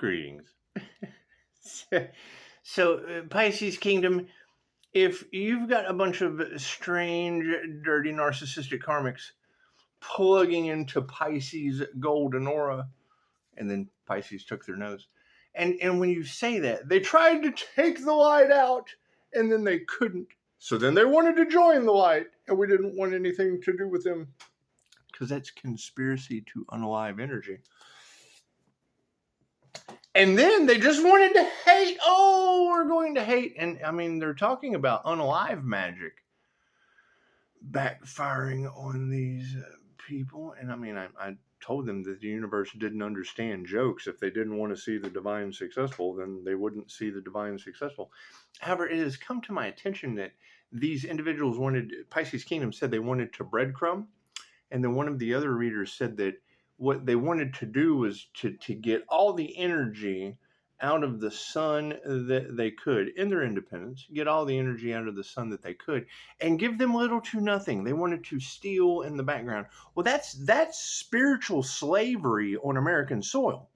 Greetings. So, Pisces Kingdom, if you've got a bunch of strange, dirty, narcissistic karmics plugging into Pisces golden aura, and then Pisces took their nose. And when you say that, they tried to take the light out, and then they couldn't. So then they wanted to join the light, and we didn't want anything to do with them, because that's conspiracy to unalive energy. And then they just wanted to hate. Oh, we're going to hate. And I mean, they're talking about unalive magic backfiring on these people. And I mean, I told them that the universe didn't understand jokes. If they didn't want to see the divine successful, then they wouldn't see the divine successful. However, it has come to my attention that these individuals Pisces Kingdom said they wanted to breadcrumb. And then one of the other readers said that what they wanted to do was to get all the energy out of the sun that they could in their independence, get all the energy out of the sun that they could, and give them little to nothing. They wanted to steal in the background. Well, that's spiritual slavery on American soil.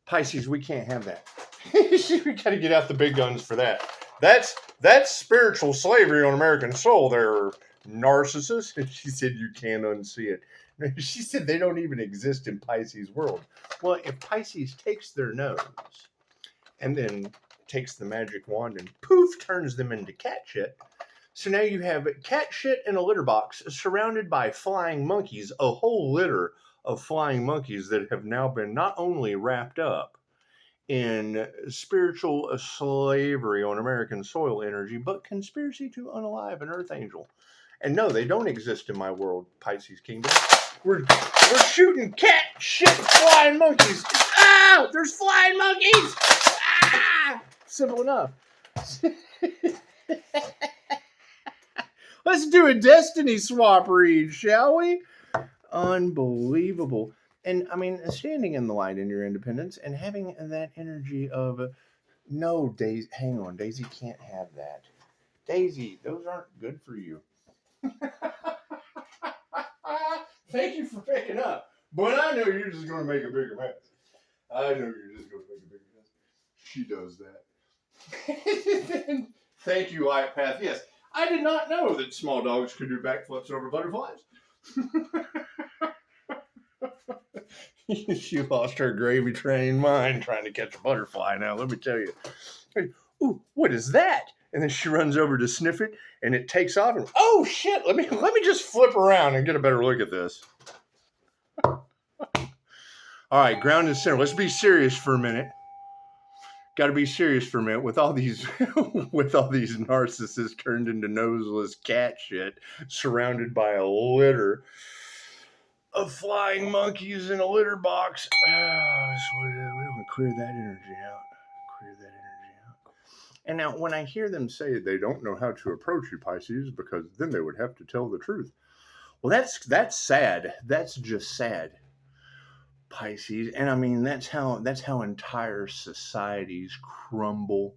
Pisces, we can't have that. We got to get out the big guns for that. That's spiritual slavery on American soil. They're narcissists. She said you can't unsee it. She said they don't even exist in Pisces world. Well, if Pisces takes their nose and then takes the magic wand and poof, turns them into cat shit. So now you have cat shit in a litter box surrounded by flying monkeys, a whole litter of flying monkeys that have now been not only wrapped up in spiritual slavery on American soil energy, but conspiracy to unalive an earth angel. And no, they don't exist in my world, Pisces Kingdom. We're shooting cat shit flying monkeys. Ow! There's flying monkeys! Ah! Simple enough. Let's do a destiny swap read, shall we? Unbelievable. And I mean, standing in the light in your independence and having that energy of, no, Daisy, hang on, Daisy can't have that. Daisy, those aren't good for you. Thank you for picking up. But I know you're just going to make a bigger mess. I know you're just going to make a bigger mess. She does that. Thank you, Light Path. Yes, I did not know that small dogs could do backflips over butterflies. She lost her gravy train mind trying to catch a butterfly. Now, let me tell you. Hey, ooh, what is that? And then she runs over to sniff it, and it takes off. And oh shit! Let me just flip around and get a better look at this. All right, ground and center. Let's be serious for a minute. Got to be serious for a minute with all these narcissists turned into noseless cat shit, surrounded by a litter of flying monkeys in a litter box. We want to clear that energy out. And now when I hear them say they don't know how to approach you, Pisces, because then they would have to tell the truth. Well, that's sad. That's just sad, Pisces. And I mean, that's how entire societies crumble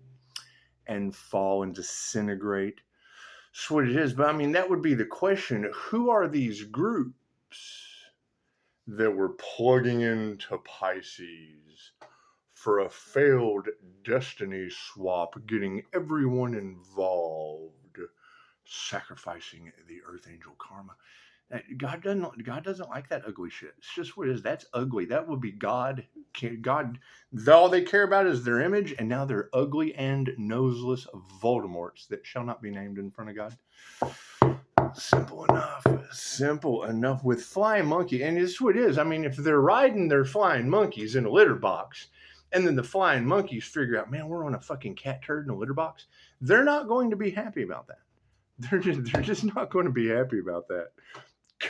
and fall and disintegrate. That's what it is. But I mean, that would be the question. Who are these groups that were plugging into Pisces for a failed destiny swap, getting everyone involved, sacrificing the earth angel karma? God doesn't like that ugly shit. It's just what it is. That's ugly. That would be God. All they care about is their image, and now they're ugly and noseless Voldemorts that shall not be named in front of God. Simple enough with flying monkey. And it's what it is. I mean, if they're riding their flying monkeys in a litter box, and then the flying monkeys figure out, man, we're on a fucking cat turd in a litter box, they're not going to be happy about that. They're just not going to be happy about that.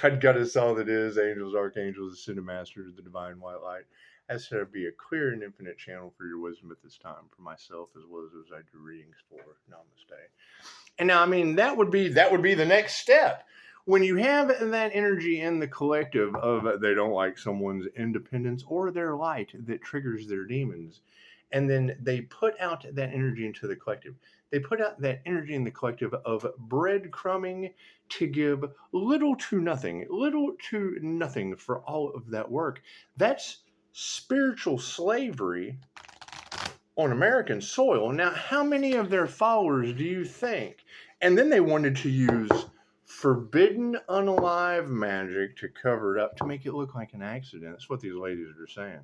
God got us all that is, angels, archangels, ascended masters, the divine white light. As to be a clear and infinite channel for your wisdom at this time, for myself as well as those I do readings for. Namaste. And now, I mean, that would be the next step. When you have that energy in the collective of they don't like someone's independence or their light that triggers their demons, and then they put out that energy into the collective. They put out that energy in the collective of breadcrumbing to give little to nothing for all of that work. That's spiritual slavery on American soil. Now, how many of their followers do you think? And then they wanted to use forbidden unalive magic to cover it up, to make it look like an accident. That's what these ladies are saying.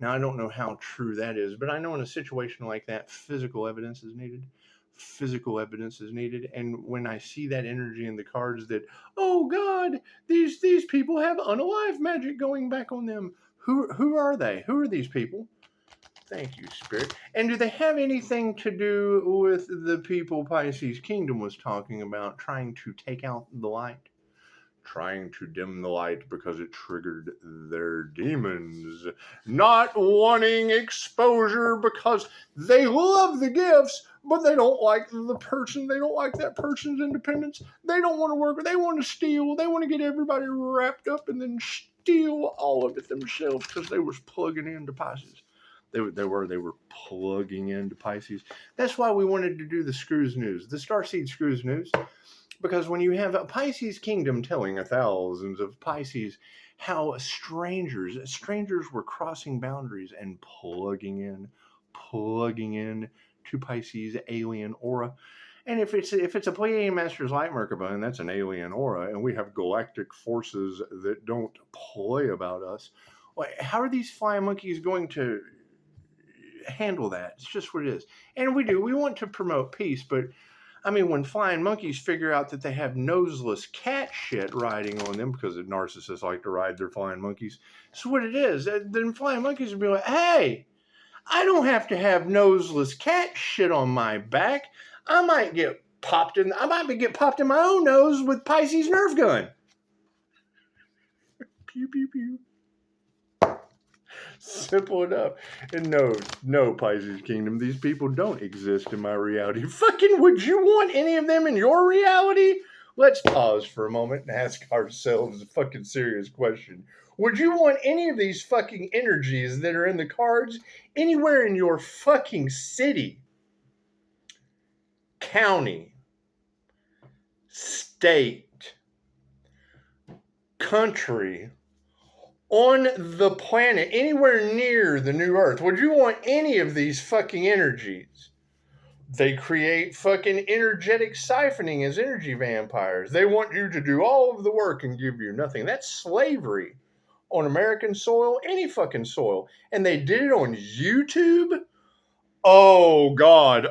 Now, I don't know how true that is, but I know in a situation like that, physical evidence is needed. Physical evidence is needed. And when I see that energy in the cards that, oh God, these people have unalive magic going back on them. Who are they? Who are these people? Thank you, Spirit. And do they have anything to do with the people Pisces Kingdom was talking about, trying to take out the light? Trying to dim the light because it triggered their demons. Not wanting exposure because they love the gifts, but they don't like the person. They don't like that person's independence. They don't want to work. They want to steal. They want to get everybody wrapped up and then steal all of it themselves because they was plugging into Pisces. They were plugging into Pisces. That's why we wanted to do the Screws News, the Starseed Screws News, because when you have a Pisces Kingdom telling thousands of Pisces how strangers were crossing boundaries and plugging in to Pisces alien aura. And if it's a Pleiadian Master's Light Merkaba, and that's an alien aura, and we have galactic forces that don't play about us, how are these flying monkeys going to handle that? It's just what it is. And we want to promote peace, but I mean, when flying monkeys figure out that they have noseless cat shit riding on them, because the narcissists like to ride their flying monkeys, that's what it is. Then flying monkeys will be like, hey, I don't have to have noseless cat shit on my back. I might get popped in my own nose with Pisces Nerf gun. Pew pew pew. Simple enough. And no, Pisces Kingdom, these people don't exist in my reality. Fucking, would you want any of them in your reality? Let's pause for a moment and ask ourselves a fucking serious question. Would you want any of these fucking energies that are in the cards anywhere in your fucking city, county, state, country, on the planet, anywhere near the new Earth? Would you want any of these fucking energies? They create fucking energetic siphoning as energy vampires. They want you to do all of the work and give you nothing. That's slavery on American soil, any fucking soil. And they did it on YouTube? Oh God,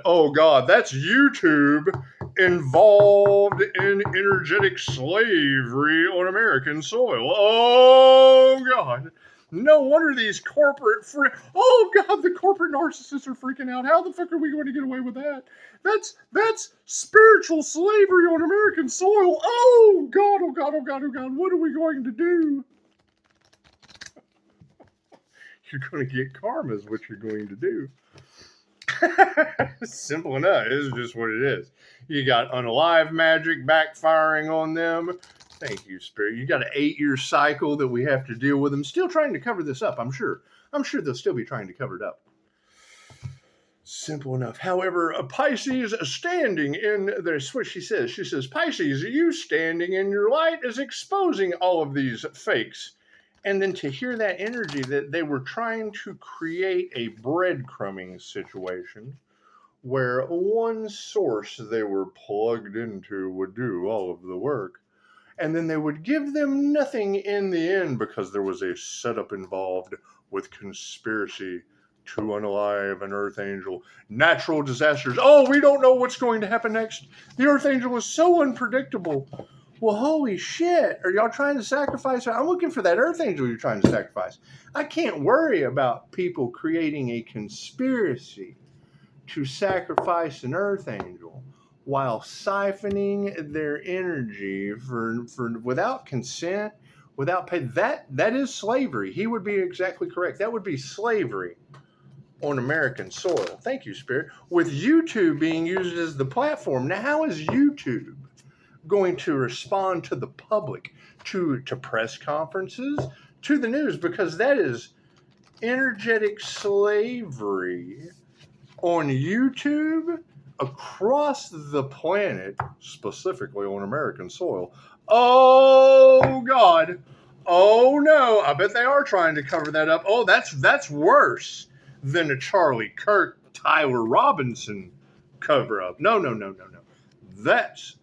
that's YouTube involved in energetic slavery on American soil. Oh God. No wonder these corporate oh God, the corporate narcissists are freaking out. How the fuck are we going to get away with that? That's spiritual slavery on American soil. Oh God, what are we going to do? You're going to get karma is what you're going to do. Simple enough. It's just what it is. You got unalive magic backfiring on them. Thank you, Spirit. You got an 8-year cycle that we have to deal with them. Still trying to cover this up, I'm sure. I'm sure they'll still be trying to cover it up. Simple enough. However, a Pisces standing in there's what she says. She says, Pisces, you standing in your light is exposing all of these fakes. And then to hear that energy that they were trying to create a breadcrumbing situation where one source they were plugged into would do all of the work. And then they would give them nothing in the end because there was a setup involved with conspiracy to unalive an Earth Angel. Natural disasters. Oh, we don't know what's going to happen next. The Earth Angel is so unpredictable. Well, holy shit. Are y'all trying to sacrifice her? I'm looking for that Earth Angel you're trying to sacrifice. I can't worry about people creating a conspiracy to sacrifice an Earth Angel while siphoning their energy for without consent, without pay. That is slavery. He would be exactly correct. That would be slavery on American soil. Thank you, Spirit. With YouTube being used as the platform. Now, how is YouTube going to respond to the public, to press conferences, to the news? Because that is energetic slavery on YouTube across the planet, specifically on American soil. Oh God. Oh no, I bet they are trying to cover that up. Oh, that's worse than a Charlie Kirk, Tyler Robinson cover up. No, no, no, no, no. That's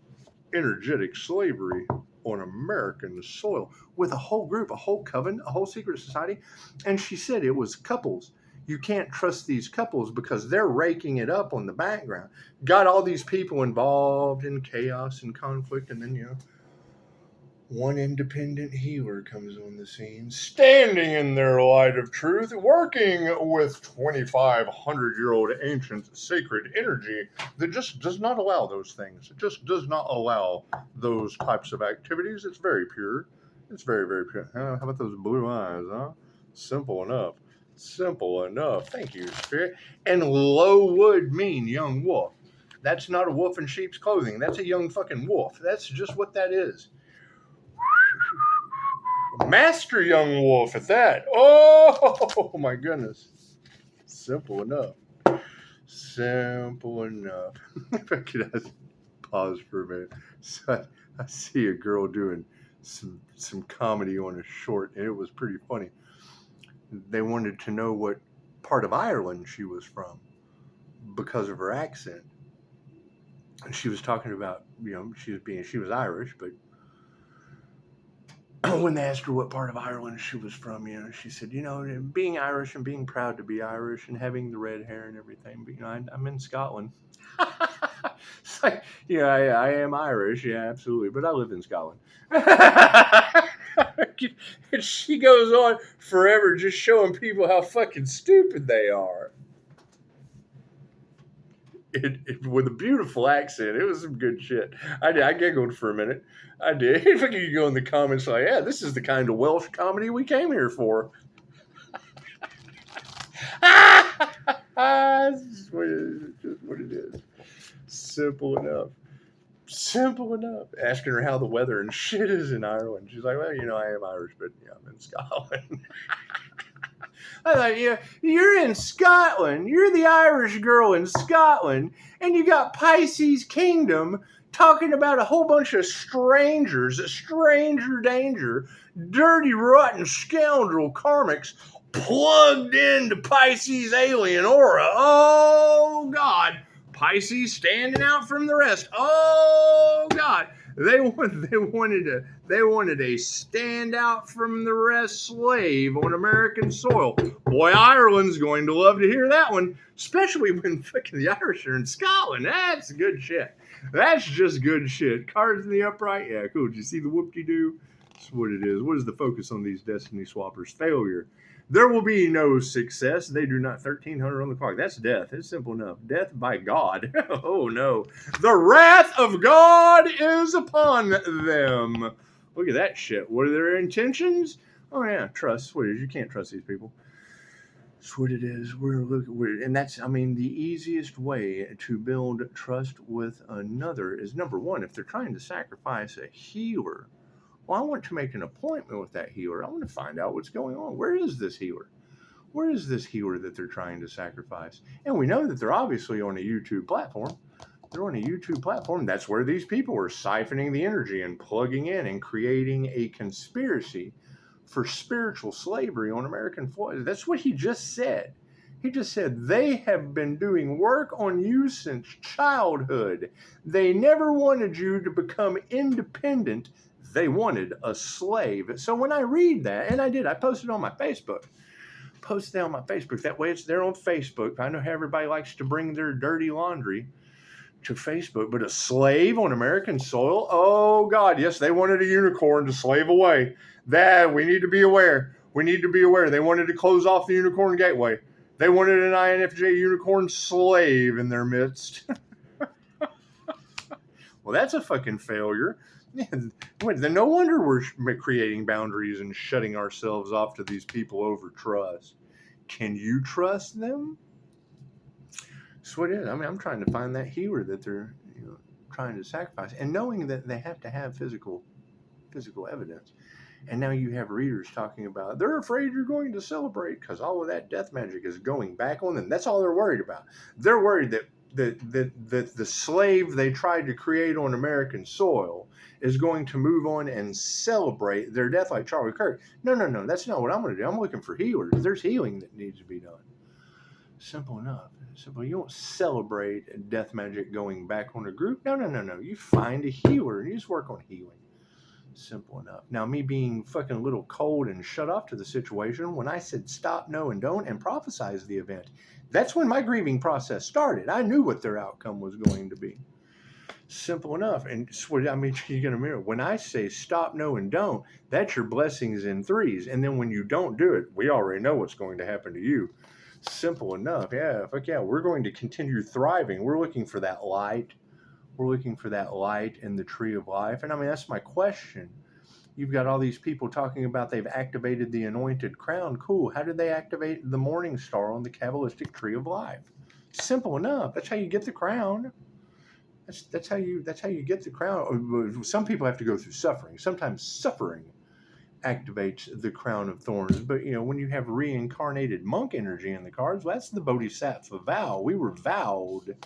energetic slavery on American soil with a whole group, a whole coven, a whole secret society. And she said it was couples. You can't trust these couples because they're raking it up on the background. Got all these people involved in chaos and conflict, and then, one independent healer comes on the scene, standing in their light of truth, working with 2,500-year-old ancient sacred energy that just does not allow those things. It just does not allow those types of activities. It's very pure. It's very, very pure. How about those blue eyes, huh? Simple enough. Simple enough. Thank you, Spirit. And low would mean young wolf. That's not a wolf in sheep's clothing. That's a young fucking wolf. That's just what that is. Master Young Wolf at that. Oh my goodness. Simple enough. Simple enough. If I could pause for a minute. So I see a girl doing some comedy on a short, and it was pretty funny. They wanted to know what part of Ireland she was from because of her accent. And she was talking about, she was Irish, but when they asked her what part of Ireland she was from, she said, being Irish and being proud to be Irish and having the red hair and everything, but, I'm in Scotland. It's like, I am Irish, yeah, absolutely, but I live in Scotland. And she goes on forever just showing people how fucking stupid they are. With a beautiful accent. It was some good shit. I giggled for a minute. I did. If you go in the comments like, yeah, this is the kind of Welsh comedy we came here for. It's just what it is. Simple enough. Simple enough. Asking her how the weather and shit is in Ireland. She's like, well, I am Irish, but I'm in Scotland. I thought, you're in Scotland. You're the Irish girl in Scotland, and you got Pisces Kingdom talking about a whole bunch of strangers, stranger danger, dirty, rotten scoundrel karmics plugged into Pisces alien aura. Oh, God. Pisces standing out from the rest. Oh, God. They wanted a stand out from the rest slave on American soil. Boy, Ireland's going to love to hear that one, especially when fucking the Irish are in Scotland. That's good shit. That's just good shit. Cards in the upright, yeah, cool. Did you see the whoop-de-doo? That's what it is. What is the focus on these Destiny Swappers? Failure. There will be no success. They do not. 1,300 on the clock. That's death. It's simple enough. Death by God. Oh, no. The wrath of God is upon them. Look at that shit. What are their intentions? Oh, yeah. Trust. What it is. You can't trust these people. That's what it is. And that's, the easiest way to build trust with another is, number one, if they're trying to sacrifice a healer, well, I want to make an appointment with that healer. I want to find out what's going on. Where is this healer? Where is this healer that they're trying to sacrifice? And we know that they're obviously on a YouTube platform. They're on a YouTube platform. That's where these people are siphoning the energy and plugging in and creating a conspiracy for spiritual slavery on American soil. That's what he just said. He just said, they have been doing work on you since childhood. They never wanted you to become independent. They wanted a slave. So when I read that, and I did, I posted on my Facebook. That way it's there on Facebook. I know how everybody likes to bring their dirty laundry to Facebook, but a slave on American soil? Oh, God, yes, they wanted a unicorn to slave away. That, we need to be aware. They wanted to close off the unicorn gateway. They wanted an INFJ unicorn slave in their midst. Well, that's a fucking failure. No wonder we're creating boundaries and shutting ourselves off to these people over trust. Can you trust them? That's what it is. I'm trying to find that healer that they're trying to sacrifice, and knowing that they have to have physical evidence. And now you have readers talking about they're afraid you're going to celebrate because all of that death magic is going back on them. That's all they're worried about. They're worried that that the slave they tried to create on American soil is going to move on and celebrate their death like Charlie Kirk. No, no, no, that's not what I'm going to do. I'm looking for healers. There's healing that needs to be done. Simple enough. Simple. You don't celebrate death magic going back on a group. No, no, no, no. You find a healer and you just work on healing. Simple enough. Now, me being fucking a little cold and shut off to the situation, when I said stop, no, and don't, and prophesize the event, that's when my grieving process started. I knew what their outcome was going to be. Simple enough. And I mean, you're going to mirror. When I say stop, no, and don't, that's your blessings in threes. And then when you don't do it, we already know what's going to happen to you. Simple enough. Yeah, fuck yeah. We're going to continue thriving. We're looking for that light. We're looking for that light in the tree of life. And I mean, that's my question. You've got all these people talking about they've activated the anointed crown. Cool. How did they activate the morning star on the Kabbalistic tree of life? Simple enough. That's how you get the crown. That's how you get the crown. Some people have to go through suffering. Sometimes suffering activates the crown of thorns. But when you have reincarnated monk energy in the cards, well, that's the Bodhisattva vow. We were vowed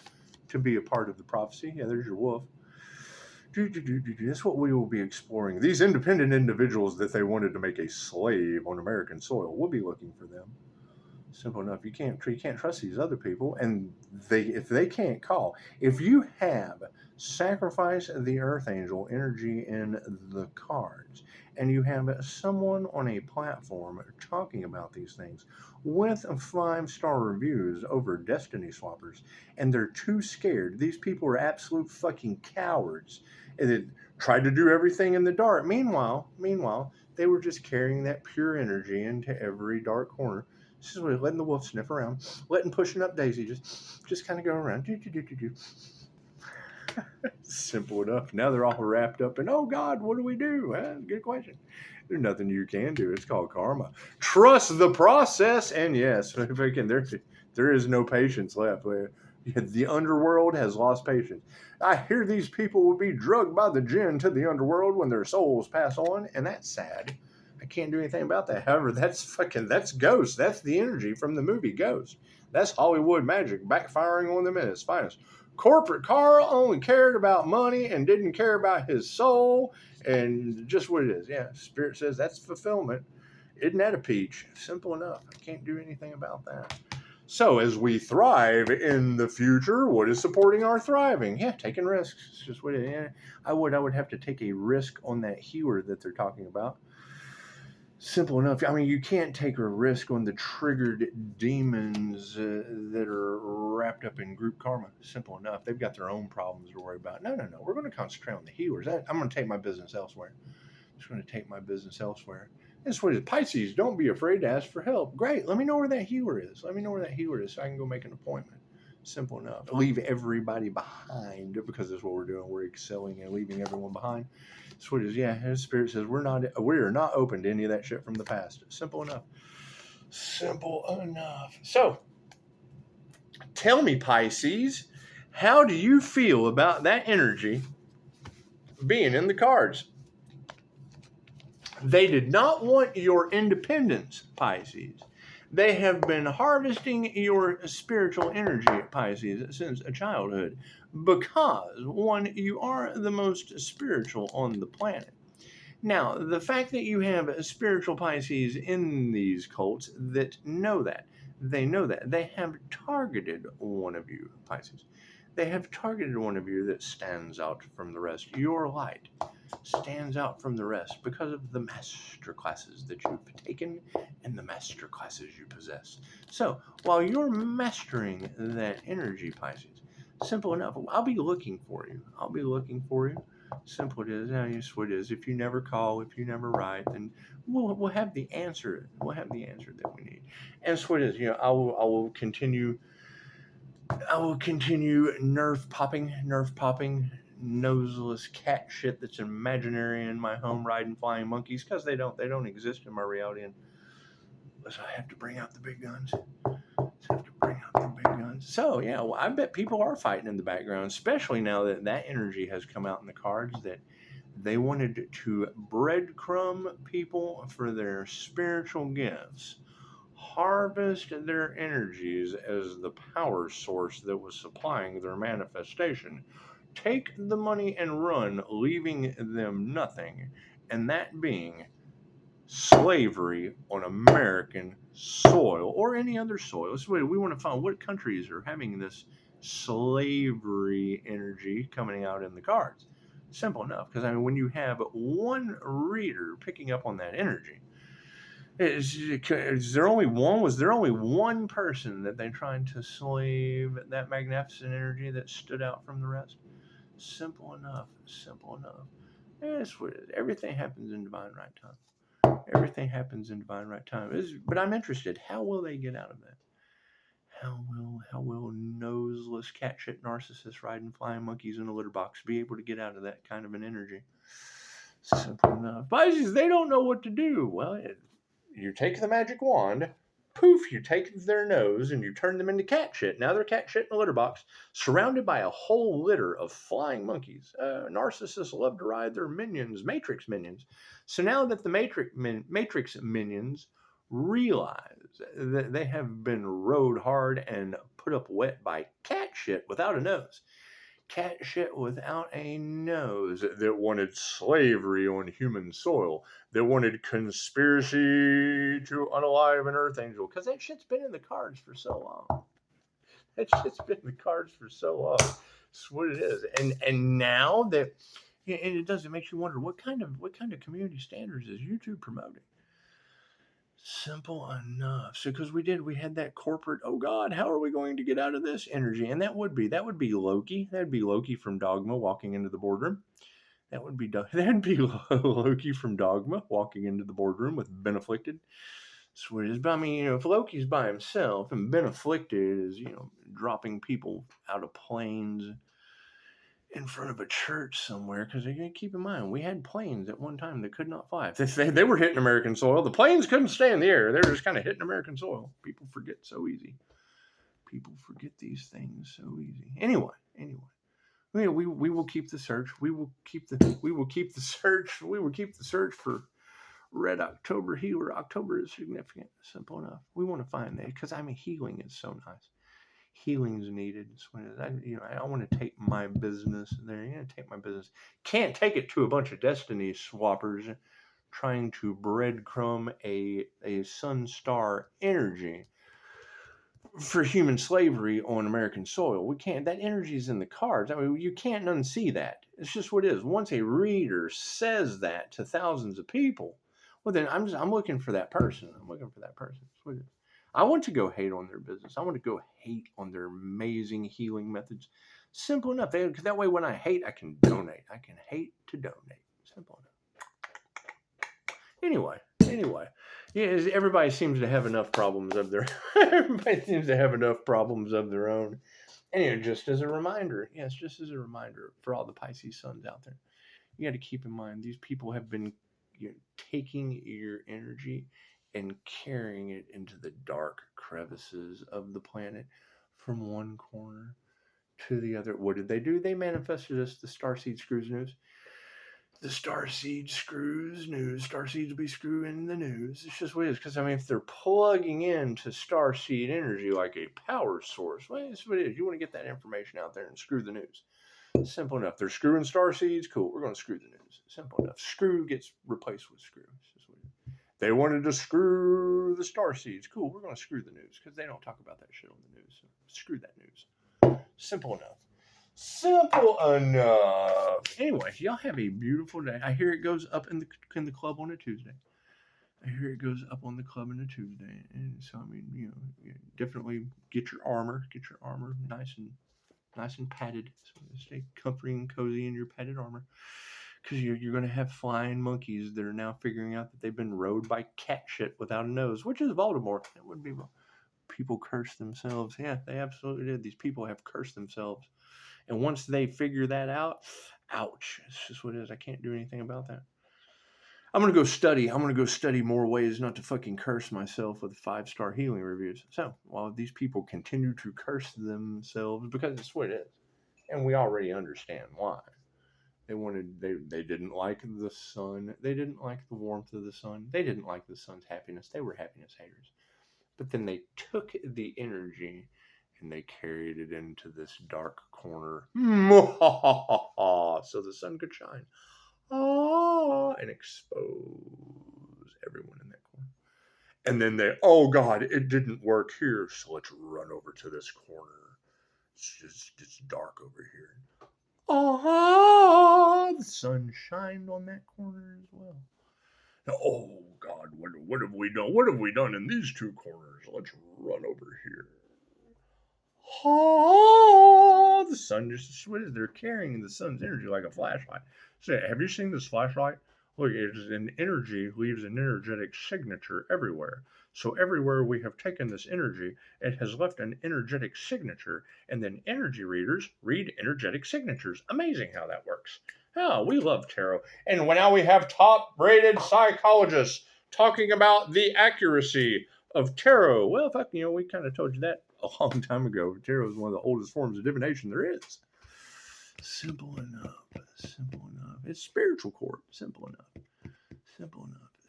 to be a part of the prophecy. Yeah, there's your wolf. That's what we will be exploring. These independent individuals that they wanted to make a slave on American soil, we'll be looking for them. Simple enough. You can't trust these other people, and if they can't call, if you have sacrifice the earth angel energy in the cards, and you have someone on a platform talking about these things with 5-star reviews over Destiny Swappers, and they're too scared. These people are absolute fucking cowards, and they tried to do everything in the dark. Meanwhile, they were just carrying that pure energy into every dark corner. This is what letting the wolf sniff around, letting pushing up Daisy just kind of go around. Simple enough. Now they're all wrapped up in, oh God, what do we do? Good question. There's nothing you can do. It's called karma. Trust the process. And yes, there is no patience left. The underworld has lost patience. I hear these people will be drugged by the jinn to the underworld when their souls pass on, and that's sad. I can't do anything about that. However, that's Ghost. That's the energy from the movie Ghost. That's Hollywood magic backfiring on them at its finest. Corporate Carl only cared about money and didn't care about his soul, and just what it is. Yeah, Spirit says that's fulfillment. Isn't that a peach? Simple enough. I can't do anything about that. So as we thrive in the future, what is supporting our thriving? Yeah, taking risks. It's just what it is. Yeah, I would have to take a risk on that healer that they're talking about. Simple enough. I mean, you can't take a risk on the triggered demons that are wrapped up in group karma. Simple enough. They've got their own problems to worry about. No. We're going to concentrate on the healers. I'm going to take my business elsewhere. Just going to take my business elsewhere. That's what it is. Pisces, don't be afraid to ask for help. Great. Let me know where that healer is. So I can go make an appointment. Simple enough. Leave everybody behind, because that's what we're doing. We're excelling and leaving everyone behind. That's what it is. Yeah, His Spirit says we are not open to any of that shit from the past. Simple enough. Simple enough. So, tell me, Pisces, how do you feel about that energy being in the cards? They did not want your independence, Pisces. They have been harvesting your spiritual energy, Pisces, since childhood, because, one, you are the most spiritual on the planet. Now, the fact that you have spiritual Pisces in these cults that know that, they have targeted one of you, Pisces. They have targeted one of you that stands out from the rest. Your light stands out from the rest because of the master classes that you've taken and the master classes you possess. So, while you're mastering that energy, Pisces, simple enough, I'll be looking for you. Simple it is. It is. If you never call, if you never write, then we'll have the answer. We'll have the answer that we need. And so it is. I will continue nerve popping, noseless cat shit that's imaginary in my home, riding flying monkeys, because they don't exist in my reality. And so I have to bring out the big guns. So yeah, well, I bet people are fighting in the background, especially now that that energy has come out in the cards, that they wanted to breadcrumb people for their spiritual gifts. harvest their energies as the power source that was supplying their manifestation, take the money and run, leaving them nothing, and that being slavery on American soil or any other soil. So we want to find what countries are having this slavery energy coming out in the cards. Simple enough, because I mean, when you have one reader picking up on that energy, is there only one? Was there only one person that they tried to slave that magnificent energy that stood out from the rest? Simple enough. Simple enough. Yes, everything happens in divine right time. Everything happens in divine right time. But I'm interested. How will they get out of that? How will noseless cat shit narcissists riding flying monkeys in a litter box be able to get out of that kind of an energy? Simple enough. Pisces, they don't know what to do. Well, you take the magic wand, poof, you take their nose and you turn them into cat shit. Now they're cat shit in a litter box, surrounded by a whole litter of flying monkeys. Narcissists love to ride their minions, Matrix minions. So now that the Matrix minions realize that they have been rode hard and put up wet by cat shit without a nose, cat shit without a nose, that wanted slavery on human soil, that wanted conspiracy to unalive an earth angel, because that shit's been in the cards for so long. That shit's been in the cards for so long. That's what it is. And now that, and it does, it makes you wonder what kind of community standards is YouTube promoting? Simple enough. So because we had that corporate, oh God, how are we going to get out of this energy? And that would be Loki. That'd be Loki from Dogma walking into the boardroom. That'd be Loki from Dogma walking into the boardroom with Ben Afflicted. That's what it is. But I mean, if Loki's by himself and Ben Afflicted is, dropping people out of planes in front of a church somewhere, because keep in mind, we had planes at one time that could not fly. They were hitting American soil. The planes couldn't stay in the air. They were just kind of hitting American soil. People forget so easy. People forget these things so easy. Anyway. We will keep the search. We will keep the search for Red October healer. October is significant. Simple enough. We want to find that, because I mean, healing is so nice. Healing's needed. I want to take my business there. Take my business. Can't take it to a bunch of destiny swappers trying to breadcrumb a sun star energy for human slavery on American soil. We can't. That energy is in the cards. I mean, you can't unsee that. It's just what it is. Once a reader says that to thousands of people, well, then I'm looking for that person. I'm looking for that person. That's what it is. I want to go hate on their business. I want to go hate on their amazing healing methods. Simple enough. Because that way, when I hate, I can donate. I can hate to donate. Simple enough. Anyway. Yeah, everybody seems to have enough problems of their. Everybody seems to have enough problems of their own. Anyway, just as a reminder, for all the Pisces suns out there, you got to keep in mind these people have been taking your energy and carrying it into the dark crevices of the planet from one corner to the other. What did they do? They manifested us the starseed screws news. The starseed screws news. Starseeds will be screwing the news. It's just what it is. Because I mean, if they're plugging into starseed energy like a power source, well, it's what it is. You want to get that information out there and screw the news. Simple enough. They're screwing starseeds. Cool. We're going to screw the news. Simple enough. Screw gets replaced with screw. It's just what it is. They wanted to screw the starseeds. Cool. We're going to screw the news because they don't talk about that shit on the news. So screw that news. Simple enough. Simple enough. Anyway, y'all have a beautiful day. I hear it goes up in the club on a Tuesday. I hear it goes up on the club on a Tuesday, and so I mean, definitely get your armor nice and padded. So stay comfy and cozy in your padded armor, because you're going to have flying monkeys that are now figuring out that they've been rode by cat shit without a nose, which is Voldemort. It wouldn't be wrong. People curse themselves. Yeah, they absolutely did. These people have cursed themselves. And once they figure that out, ouch. It's just what it is. I can't do anything about that. I'm going to go study more ways not to fucking curse myself with 5-star healing reviews. So, while these people continue to curse themselves, because it's what it is. And we already understand why. They didn't like the sun. They didn't like the warmth of the sun. They didn't like the sun's happiness. They were happiness haters. But then they took the energy and they carried it into this dark corner. So the sun could shine. And expose everyone in that corner. And then oh God, it didn't work here. So let's run over to this corner. It's dark over here. The sun shined on that corner as well. Oh God, what have we done? What have we done in these two corners? Let's run over here. The sun just switches. They're carrying the sun's energy like a flashlight. So, have you seen this flashlight? Look, an energy leaves an energetic signature everywhere. So everywhere we have taken this energy, it has left an energetic signature, and then energy readers read energetic signatures. Amazing how that works. Oh, we love tarot. And now we have top-rated psychologists talking about the accuracy of tarot. Well, fuck, we kind of told you that a long time ago. Tarot is one of the oldest forms of divination there is. Simple enough. It's spiritual court. Simple enough.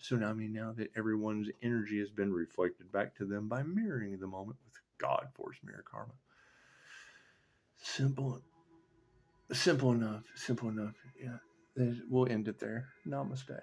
So now that everyone's energy has been reflected back to them by mirroring the moment with God, force, mirror, karma. Simple enough. Yeah. We'll end it there. Namaste.